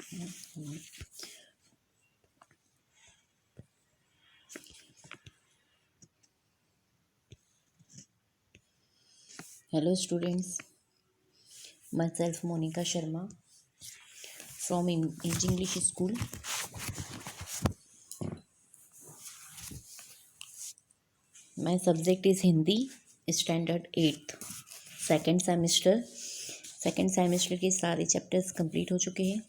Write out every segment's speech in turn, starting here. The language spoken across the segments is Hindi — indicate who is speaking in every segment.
Speaker 1: Hello students, myself Monica Sharma from Age English School. My subject is Hindi, Standard 8th, second semester के सारे चैप्टर्स कंप्लीट हो चुके हैं।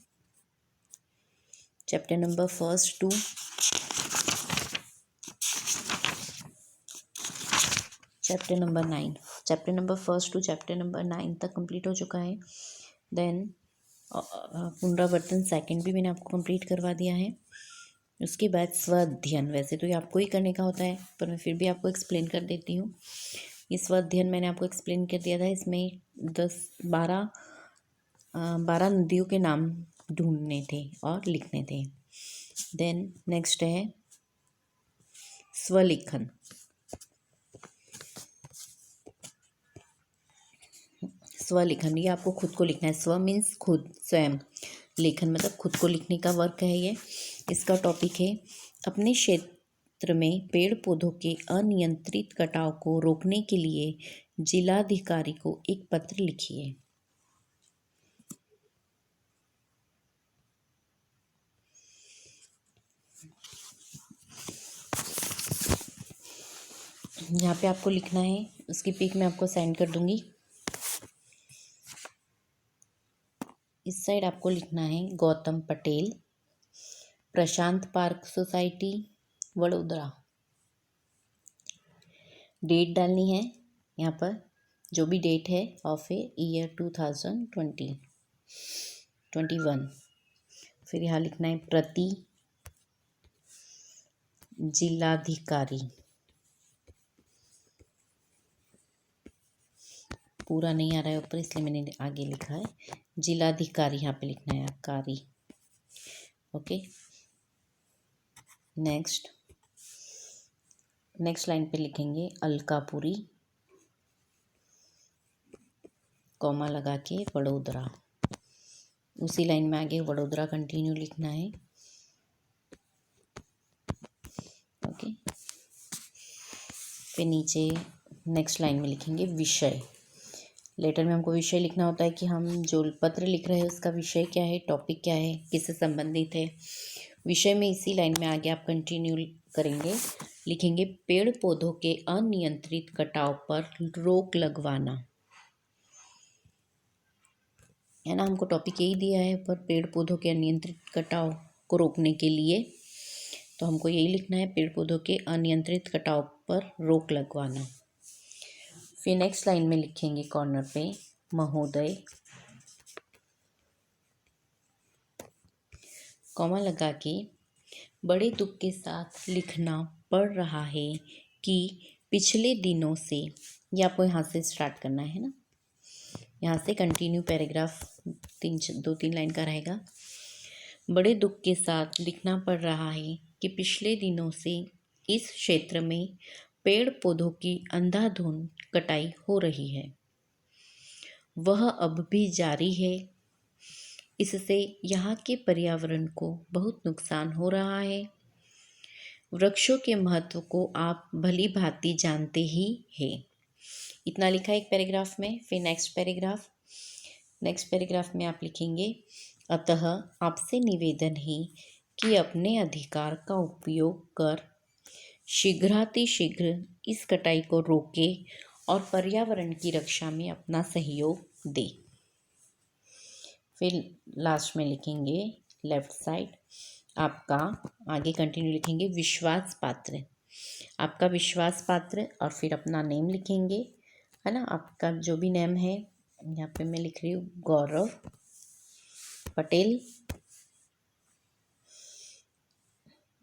Speaker 1: Chapter number first to chapter number 9, chapter number first to chapter number 9 तक कंप्लीट हो चुका है। देन पुनरावर्तन सेकंड भी मैंने आपको कंप्लीट करवा दिया है। उसके बाद स्वाध्ययन, वैसे तो ये आपको ही करने का होता है, पर मैं फिर भी आपको एक्सप्लेन कर देती हूँ। ये स्वाध्ययन मैंने आपको एक्सप्लेन कर दिया था। इसमें 12 नदियों के नाम ढूंढने थे और लिखने थे। देन नेक्स्ट है स्वलिखन। स्वलिखन, ये आपको खुद को लिखना है। स्व मीन्स खुद, स्वयं। लेखन मतलब खुद को लिखने का वर्क है ये। इसका टॉपिक है अपने क्षेत्र में पेड़ पौधों के अनियंत्रित कटाव को रोकने के लिए जिलाधिकारी को एक पत्र लिखिए। यहाँ पे आपको लिखना है, उसकी पिक मैं आपको सेंड कर दूंगी। इस साइड आपको लिखना है गौतम पटेल, प्रशांत पार्क सोसाइटी, वडोदरा। डेट डालनी है यहाँ पर, जो भी डेट है ऑफ ए ईयर 2021। फिर यहाँ लिखना है प्रति जिलाधिकारी। पूरा नहीं आ रहा है ऊपर, इसलिए मैंने आगे लिखा है जिलाधिकारी। यहाँ पे लिखना है कारी। ओके, नेक्स्ट लाइन पे लिखेंगे अलकापुरी, कॉमा लगा के वडोदरा। उसी लाइन में आगे वडोदरा कंटिन्यू लिखना है। ओके, फिर नीचे नेक्स्ट लाइन में लिखेंगे विषय। लेटर में हमको विषय लिखना होता है कि हम जो पत्र लिख रहे हैं उसका विषय क्या है, टॉपिक क्या है, किससे संबंधित है। विषय में इसी लाइन में आगे आप कंटिन्यू करेंगे, लिखेंगे पेड़ पौधों के अनियंत्रित कटाव पर रोक लगवाना। है ना, हमको टॉपिक यही दिया है, पर पेड़ पौधों के अनियंत्रित कटाव को रोकने के लिए तो हमको यही लिखना है, पेड़ पौधों के अनियंत्रित कटाव पर रोक लगवाना। फिर नेक्स्ट लाइन में लिखेंगे कॉर्नर पे महोदय, कॉमा लगा के बड़े दुख के साथ लिखना पड़ रहा है कि पिछले दिनों से, ये आपको यहाँ से स्टार्ट करना है ना, यहाँ से कंटिन्यू पैराग्राफ 2-3 लाइन का रहेगा। बड़े दुख के साथ लिखना पड़ रहा है कि पिछले दिनों से इस क्षेत्र में पेड़ पौधों की अंधाधुंध कटाई हो रही है। वह अब भी जारी है। इससे यहाँ के पर्यावरण को बहुत नुकसान हो रहा है। वृक्षों के महत्व को आप भली भांति जानते ही हैं। इतना लिखा है एक पैराग्राफ में। फिर नेक्स्ट पैराग्राफ में आप लिखेंगे अतः आपसे निवेदन है कि अपने अधिकार का उपयोग कर शीघ्रातिशीघ्र इस कटाई को रोके और पर्यावरण की रक्षा में अपना सहयोग दे। फिर लास्ट में लिखेंगे लेफ्ट साइड आपका, आगे कंटिन्यू लिखेंगे विश्वास पात्र, आपका विश्वास पात्र, और फिर अपना नेम लिखेंगे, है ना। आपका जो भी नेम है, यहाँ पे मैं लिख रही हूँ गौरव पटेल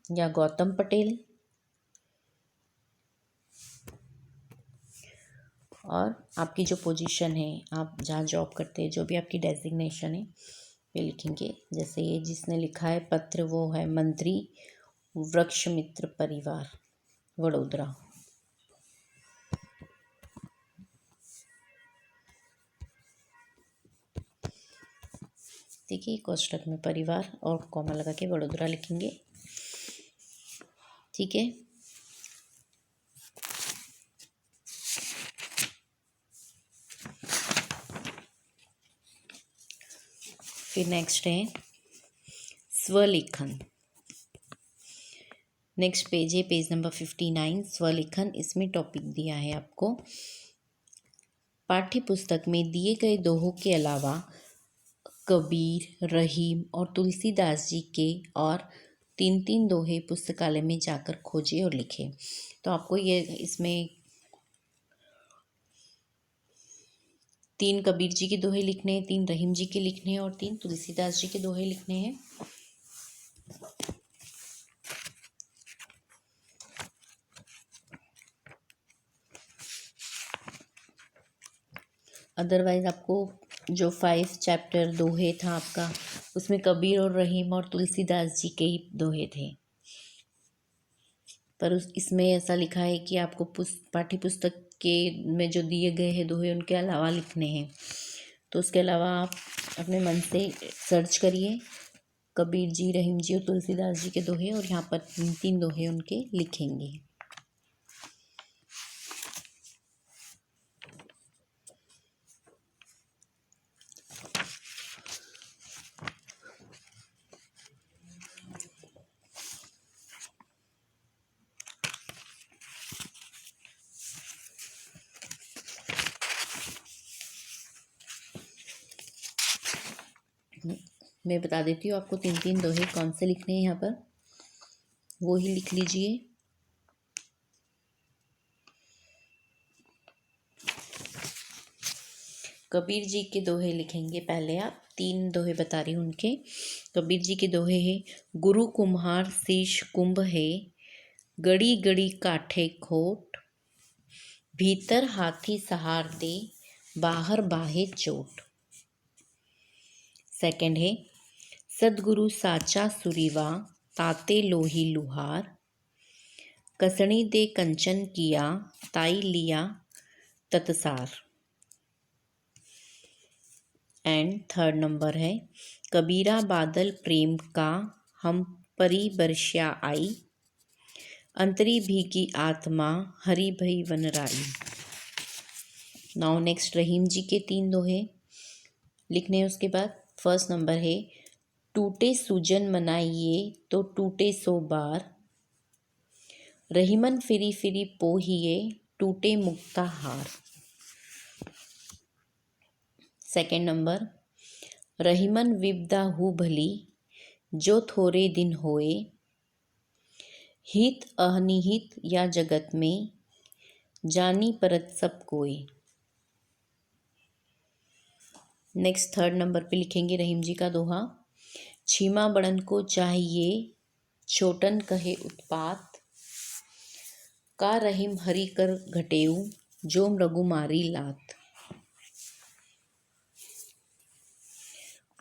Speaker 1: या गौतम पटेल, और आपकी जो पोजीशन है, आप जहाँ जॉब करते हैं, जो भी आपकी डेजिग्नेशन है पे लिखेंगे। जैसे ये जिसने लिखा है पत्र, वो है मंत्री वृक्ष मित्र परिवार वडोदरा। देखिए कोष्टक में परिवार और कॉमा लगा के वडोदरा लिखेंगे। ठीक है, फिर नेक्स्ट है स्वलेखन। नेक्स्ट पेज है पेज नंबर 59, स्वलेखन। इसमें टॉपिक दिया है आपको, पाठ्य पुस्तक में दिए गए दोहों के अलावा कबीर, रहीम और तुलसीदास जी के और 3-3 दोहे पुस्तकालय में जाकर खोजे और लिखे। तो आपको ये इसमें 3 कबीर जी के दोहे लिखने हैं, 3 रहीम जी के लिखने हैं और 3 तुलसीदास जी के दोहे लिखने हैं। अदरवाइज आपको जो 5 चैप्टर दोहे था आपका, उसमें कबीर और रहीम और तुलसीदास जी के ही दोहे थे, पर इसमें ऐसा लिखा है कि आपको पाठ्य पुस्तक के में जो दिए गए हैं दोहे उनके अलावा लिखने हैं। तो उसके अलावा आप अपने मन से सर्च करिए कबीर जी, रहीम जी और तुलसीदास जी के दोहे, और यहाँ पर 3 दोहे उनके लिखेंगे। मैं बता देती हूँ आपको 3-3 दोहे कौन से लिखने हैं यहाँ पर, वो ही लिख लीजिए। कबीर जी के दोहे लिखेंगे पहले आप, 3 दोहे बता रही हूँ उनके। कबीर जी के दोहे हैं, गुरु कुम्हार शीश कुंभ है, गड़ी गड़ी काठे खोट, भीतर हाथी सहार दे, बाहर बाहे चोट। सेकंड है, सदगुरु साचा सुरीवा, ताते लोही लुहार, कसणी दे कंचन किया, ताई लिया ततसार। एंड थर्ड नंबर है, कबीरा बादल प्रेम का, हम परी बरस्या आई, अंतरी भीगी आत्मा, हरि भई वनराई। नाउ नेक्स्ट रहीम जी के 3 दोहे लिखने हैं। उसके बाद फर्स्ट नंबर है, टूटे सूजन मनाइए तो टूटे सो बार, रहीमन फिरी फिरी पोहिए, टूटे मुक्ता हार। सेकेंड नंबर, रहीमन विपदा हु भली, जो थोड़े दिन होए, हित अहनिहित या जगत में, जानी परत सब कोई। नेक्स्ट थर्ड नंबर पे लिखेंगे रहीम जी का दोहा, छीमा बड़न को चाहिए, छोटन कहे उत्पात, का रहीम हरि कर घटेऊ, जोम रघुमारी लात।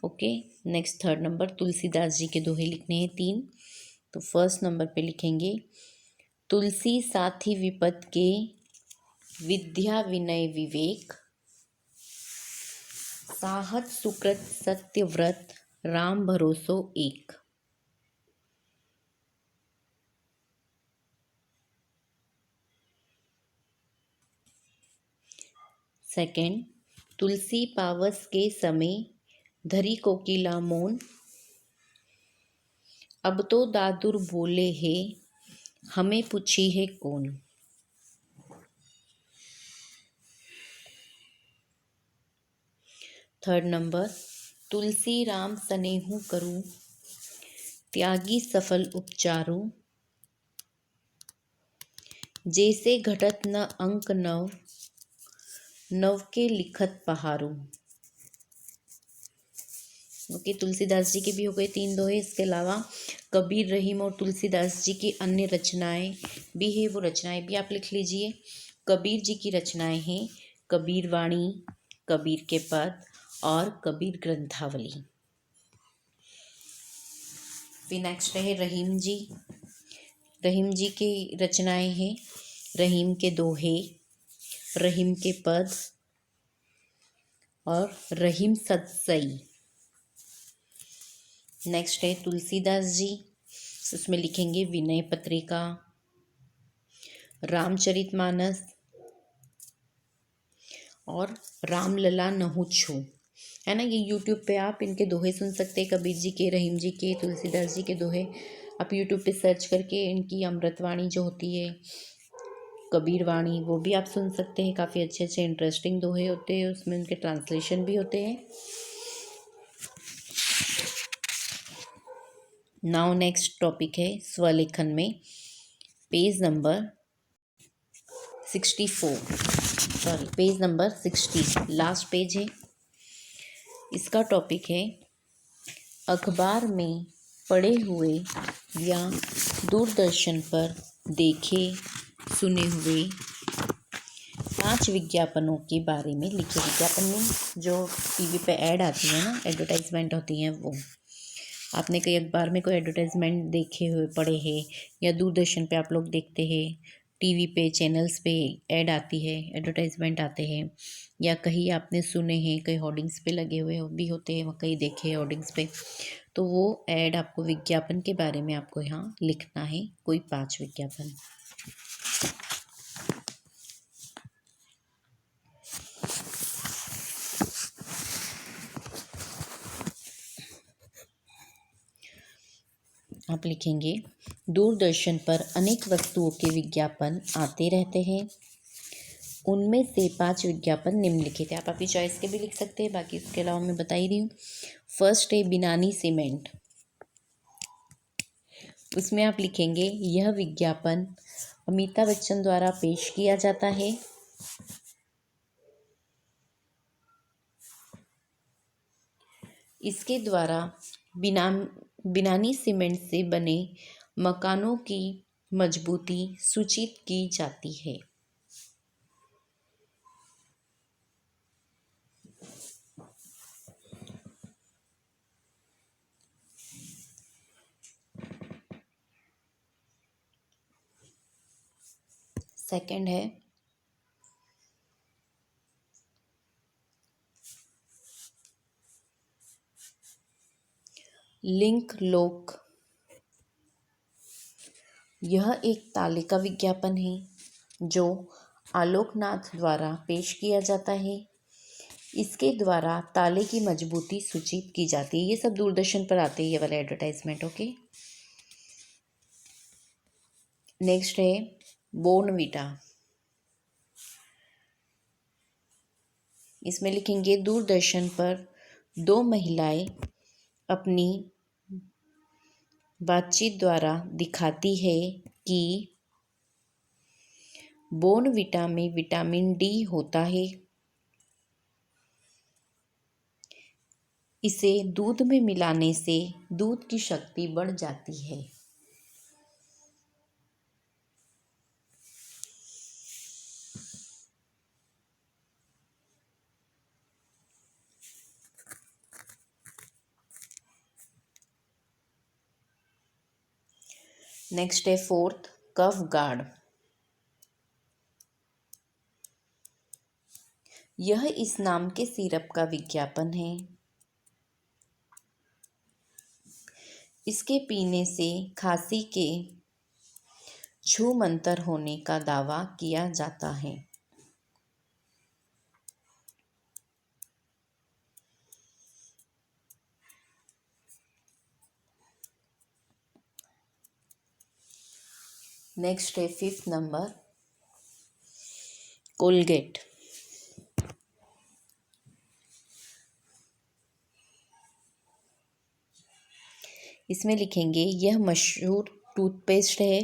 Speaker 1: Okay, next third number, Tulsidas ji के दोहे लिखने हैं 3। तो फर्स्ट नंबर पे लिखेंगे, तुलसी साथी विपद के, विद्या विनय विवेक, साहत सुकृत सत्यव्रत, राम भरोसो एक। सेकंड, तुलसी पावस के समय, धरी कोकिला मौन, अब तो दादुर बोले है, हमें पूछी है कौन। थर्ड नंबर, तुलसी राम स्नेहु करूं, त्यागी सफल उपचारू, जैसे घटत न अंक नव, नव के लिखत पहारू। ओके, तुलसीदास जी के भी हो गए 3 दोहे। इसके अलावा कबीर, रहीम और तुलसीदास जी की अन्य रचनाएं भी है, वो रचनाएं भी आप लिख लीजिए। कबीर जी की रचनाएं हैं कबीर वाणी, कबीर के पद और कबीर ग्रंथावली। फिर नेक्स्ट है रहीम जी। रहीम जी की रचनाएं हैं रहीम के दोहे, रहीम के पद और रहीम सतसई। नेक्स्ट है तुलसीदास जी, उसमें लिखेंगे विनय पत्रिका, रामचरितमानस और रामलला नहुछु, है ना। ये यूट्यूब पे आप इनके दोहे सुन सकते हैं, कबीर जी के, रहीम जी के, तुलसीदास जी के दोहे आप यूट्यूब पे सर्च करके इनकी अमृतवाणी जो होती है, कबीर वाणी, वो भी आप सुन सकते हैं। काफ़ी अच्छे अच्छे इंटरेस्टिंग दोहे होते हैं, उसमें उनके ट्रांसलेशन भी होते हैं। नाउ नेक्स्ट टॉपिक है स्वलेखन में, पेज नंबर 60, लास्ट पेज है। इसका टॉपिक है अखबार में पढ़े हुए या दूरदर्शन पर देखे सुने हुए 5 विज्ञापनों के बारे में लिखे। विज्ञापन में जो टीवी पे ऐड आती है ना, एडवर्टाइजमेंट होती हैं, वो आपने कई अखबार में कोई एडवर्टाइजमेंट देखे हुए पढ़े हैं, या दूरदर्शन पे आप लोग देखते हैं, टीवी पे चैनल्स पे ऐड आती है, एडवर्टाइजमेंट आते हैं, या कहीं आपने सुने हैं, कई होर्डिंग्स पे लगे हुए भी होते हैं, कहीं देखे हैं होर्डिंग्स पे, तो वो ऐड आपको विज्ञापन के बारे में आपको यहाँ लिखना है, कोई 5 विज्ञापन। आप लिखेंगे दूरदर्शन पर अनेक वस्तुओं के विज्ञापन आते रहते हैं, उनमें से 5 विज्ञापन निम्नलिखित है। आप अपनी चॉइस के भी लिख सकते हैं, बाकी इसके अलावा मैं बता ही रही हूँ। फर्स्ट है बिनानी सीमेंट, उसमें आप लिखेंगे यह विज्ञापन अमिताभ बच्चन द्वारा पेश किया जाता है। इसके द्वारा बिनानी सीमेंट से बने मकानों की मजबूती सूचित की जाती है। सेकंड है लिंक लोक, यह एक ताले का विज्ञापन है जो आलोकनाथ द्वारा पेश किया जाता है। इसके द्वारा ताले की मजबूती सूचित की जाती है। ये सब दूरदर्शन पर आते हैं, ये वाले एडवर्टाइजमेंट। ओके, नेक्स्ट है बोर्नवीटा, इसमें लिखेंगे दूरदर्शन पर 2 महिलाएं अपनी बातचीत द्वारा दिखाती है कि बोर्नवीटा में विटामिन डी होता है, इसे दूध में मिलाने से दूध की शक्ति बढ़ जाती है। नेक्स्ट है फोर्थ कफ गार्ड, यह इस नाम के सिरप का विज्ञापन है। इसके पीने से खांसी के छूमंतर होने का दावा किया जाता है। नेक्स्ट है 5th नंबर कोलगेट, इसमें लिखेंगे यह मशहूर टूथपेस्ट है,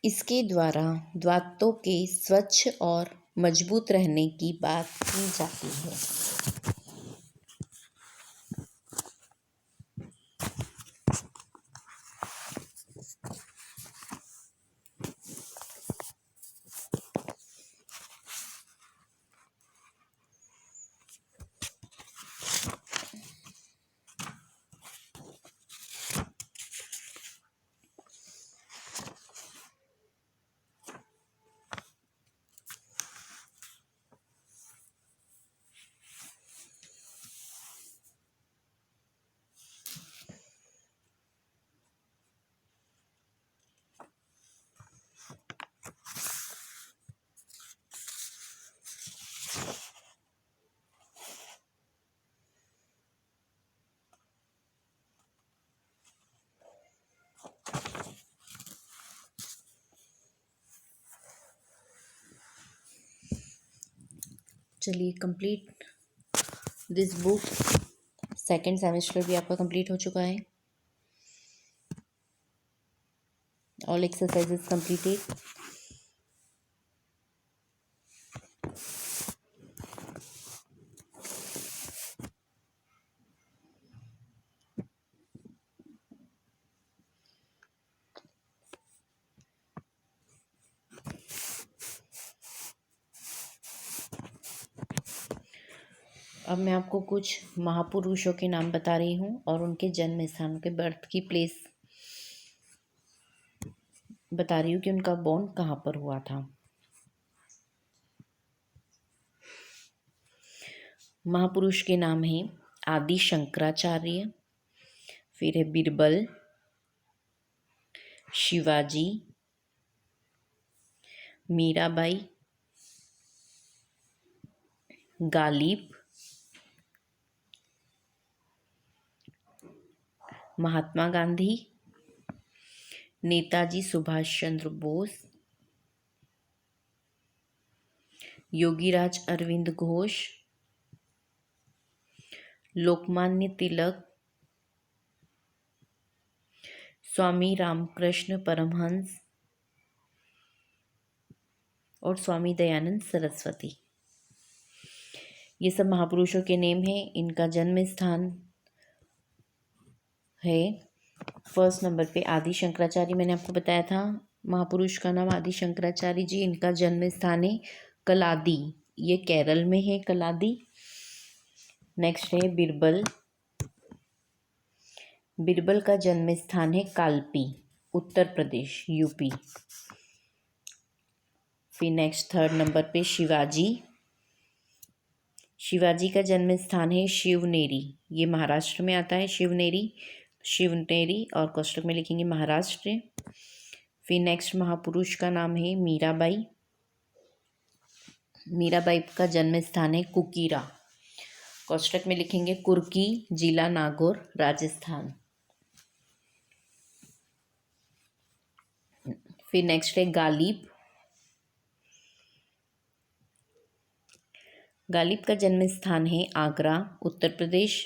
Speaker 1: इसके द्वारा दांतों के स्वच्छ और मजबूत रहने की बात की जाती है। चलिए complete this book. Second semester भी आपका कंप्लीट हो चुका है। All exercises completed. अब मैं आपको कुछ महापुरुषों के नाम बता रही हूँ और उनके जन्म स्थान, के बर्थ की प्लेस बता रही हूँ कि उनका बॉर्न कहाँ पर हुआ था। महापुरुष के नाम हैं आदि शंकराचार्य, फिर है बीरबल, शिवाजी, मीराबाई, गालिब, महात्मा गांधी, नेताजी सुभाष चंद्र बोस, योगीराज अरविंद घोष, लोकमान्य तिलक, स्वामी रामकृष्ण परमहंस और स्वामी दयानंद सरस्वती। ये सब महापुरुषों के नेम हैं। इनका जन्म स्थान है फर्स्ट नंबर पे आदि शंकराचार्य। मैंने आपको बताया था महापुरुष का नाम आदि शंकराचार्य जी। इनका जन्म स्थान है कलादी, ये केरल में है कलादी। नेक्स्ट है बीरबल। बीरबल का जन्म स्थान है कालपी, उत्तर प्रदेश, यूपी। फिर नेक्स्ट थर्ड नंबर पे शिवाजी। शिवाजी का जन्म स्थान है शिवनेरी, ये महाराष्ट्र में आता है। शिवनेरी और कोष्टक में लिखेंगे महाराष्ट्र। फिर नेक्स्ट महापुरुष का नाम है मीराबाई। मीराबाई का जन्म स्थान है कुकीरा, कोष्टक में लिखेंगे कुर्की, जिला नागौर, राजस्थान। फिर नेक्स्ट है गालिब। गालिब का जन्म स्थान है आगरा, उत्तर प्रदेश।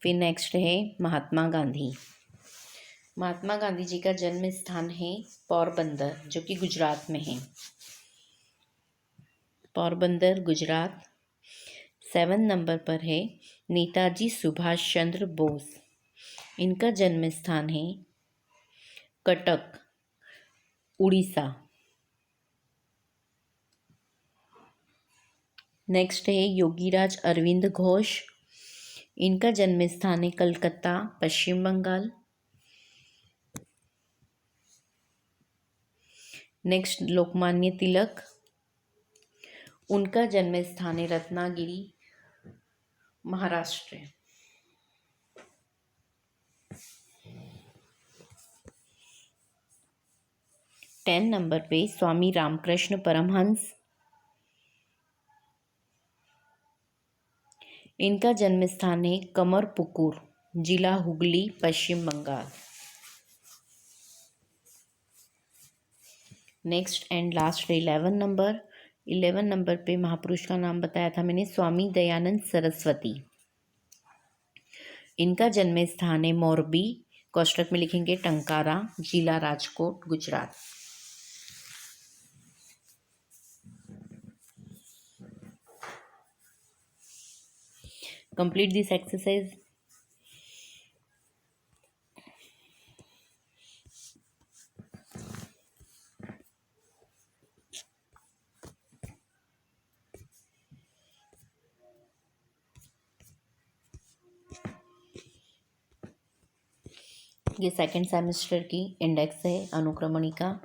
Speaker 1: फिर नेक्स्ट है महात्मा गांधी। महात्मा गांधी जी का जन्म स्थान है पोरबंदर, जो कि गुजरात में है। पोरबंदर, गुजरात। 7 नंबर पर है नेताजी सुभाष चंद्र बोस। इनका जन्म स्थान है कटक, उड़ीसा। नेक्स्ट है योगीराज अरविंद घोष। इनका जन्म स्थान है कलकत्ता, पश्चिम बंगाल। नेक्स्ट लोकमान्य तिलक। उनका जन्म स्थान है रत्नागिरी, महाराष्ट्र। टेन नंबर पे स्वामी रामकृष्ण परमहंस। इनका जन्म स्थान है कमरपुकुर, जिला Hooghly, Paschim Bangal. Next and last 11 number पे महापुरुष का नाम बताया था मैंने, स्वामी दयानंद सरस्वती। इनका जन्म स्थान है मोरबी, कोष्टक में लिखेंगे टंकारा, जिला Rajkot, Gujarat. Complete this exercise. ये सेकंड सेमेस्टर की इंडेक्स है अनुक्रमणिका।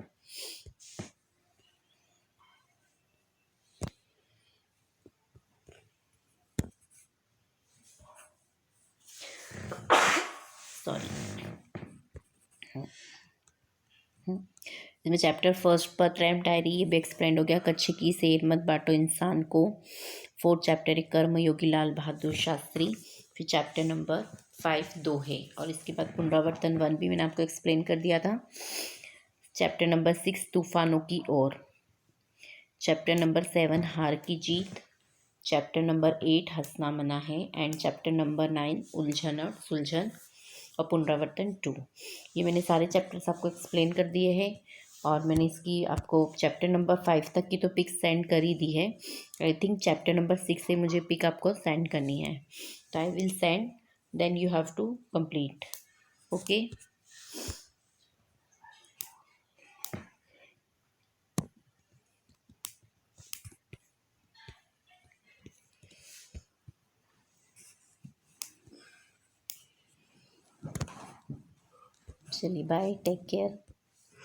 Speaker 1: सॉरी, इसमें चैप्टर फर्स्ट पर ट्रैम डायरी ये भी एक्सप्लेन हो गया। कच्छ की सेर मत बांटो इंसान को। 4th चैप्टर है कर्म योगी लाल बहादुर शास्त्री। फिर चैप्टर नंबर 5 2 है और इसके बाद पुनरावर्तन 1 भी मैंने आपको एक्सप्लेन कर दिया था। चैप्टर नंबर 6 तूफानों की ओर। चैप्टर नंबर 7 हार की जीत, चैप्टर नंबर 8 हंसना मना है एंड चैप्टर नंबर 9 उलझन और सुलझन और पुनरावर्तन 2। ये मैंने सारे चैप्टर्स आपको एक्सप्लेन कर दिए हैं और मैंने इसकी आपको चैप्टर नंबर 5 तक की तो पिक सेंड कर ही दी है। आई थिंक चैप्टर नंबर 6 से मुझे पिक आपको सेंड करनी है, तो I will send, then you have to complete. Okay, चलिए बाय, टेक केयर।